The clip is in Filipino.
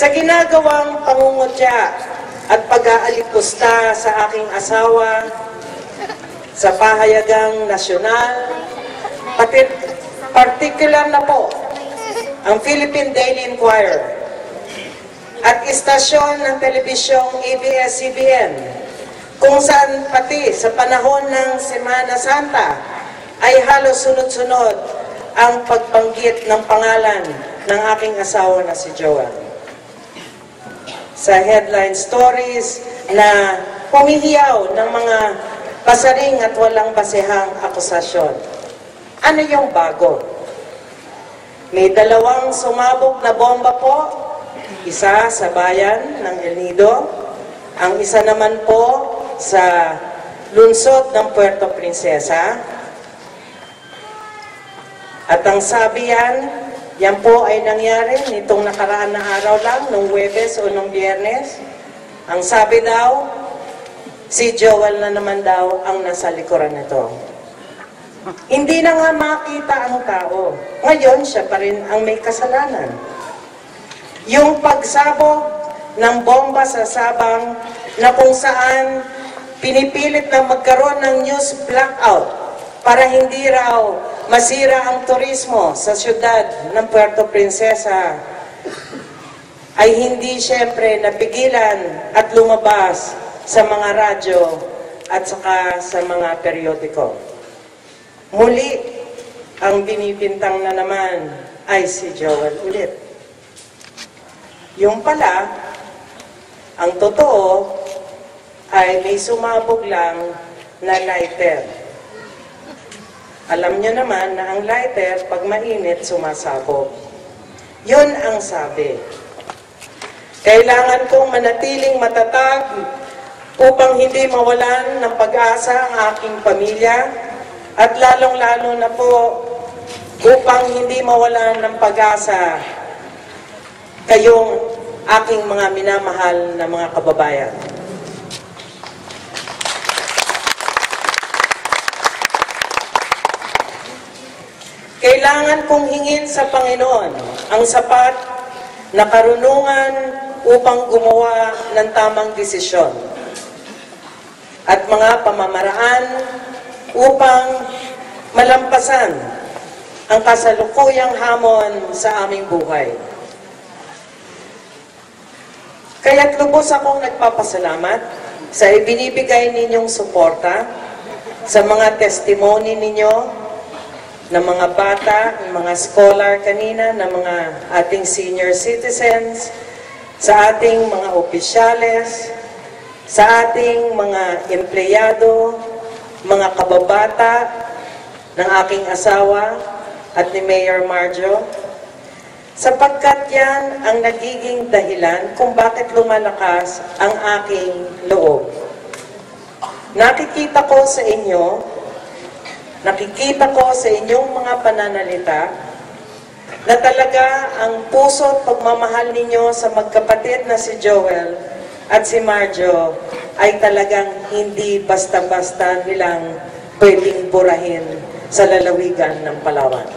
Sa ginagawang pangungutya at pag-aalipusta sa aking asawa, sa pahayagang nasyonal, particular na po ang Philippine Daily Inquirer at istasyon ng telebisyong ABS-CBN, kung saan pati sa panahon ng Semana Santa ay halos sunod-sunod ang pagbanggit ng pangalan ng aking asawa na si Joel. Sa headline stories na pumihiyaw ng mga pasaring at walang basehang akusasyon. Ano yung bago? May dalawang sumabog na bomba po, isa sa bayan ng El Nido, ang isa naman po sa lungsod ng Puerto Princesa. At ang sabi yan po ay nangyari nitong nakaraan na araw lang, nung Huwebes o nung Biyernes. Ang sabi daw, si Joel na naman daw ang nasa likuran nito. Hindi na nga makita ang tao. Ngayon, siya pa rin ang may kasalanan. Yung pagsabog ng bomba sa Sabang na kung saan pinipilit na magkaroon ng news blackout para hindi raw masira ang turismo sa siyudad ng Puerto Princesa, ay hindi siyempre napigilan at lumabas sa mga radyo at saka sa mga periodiko. Muli, ang binibintang na naman ay si Joel ulit. Yung pala, ang totoo ay may sumabog lang na lighter. Alam nyo naman na ang lighter, pag mainit, sumasabog. Yun ang sabi. Kailangan kong manatiling matatag upang hindi mawalan ng pag-asa ang aking pamilya at lalong-lalo na po upang hindi mawalan ng pag-asa kayong aking mga minamahal na mga kababayan. Kailangan kong hingin sa Panginoon ang sapat na karunungan upang gumawa ng tamang desisyon at mga pamamaraan upang malampasan ang kasalukuyang hamon sa aming buhay. Kaya't lubos akong nagpapasalamat sa ibinibigay ninyong suporta, sa mga testimony ninyo ng mga bata, ng mga scholar kanina, ng mga ating senior citizens, sa ating mga opisyales, sa ating mga empleyado, mga kababata ng aking asawa at ni Mayor Marjo, sapagkat yan ang nagiging dahilan kung bakit lumalakas ang aking loob. Nakikita ko sa inyong mga pananalita na talaga ang puso at pagmamahal ninyo sa magkapatid na si Joel at si Marjo ay talagang hindi basta-basta nilang pwedeng burahin sa lalawigan ng Palawan.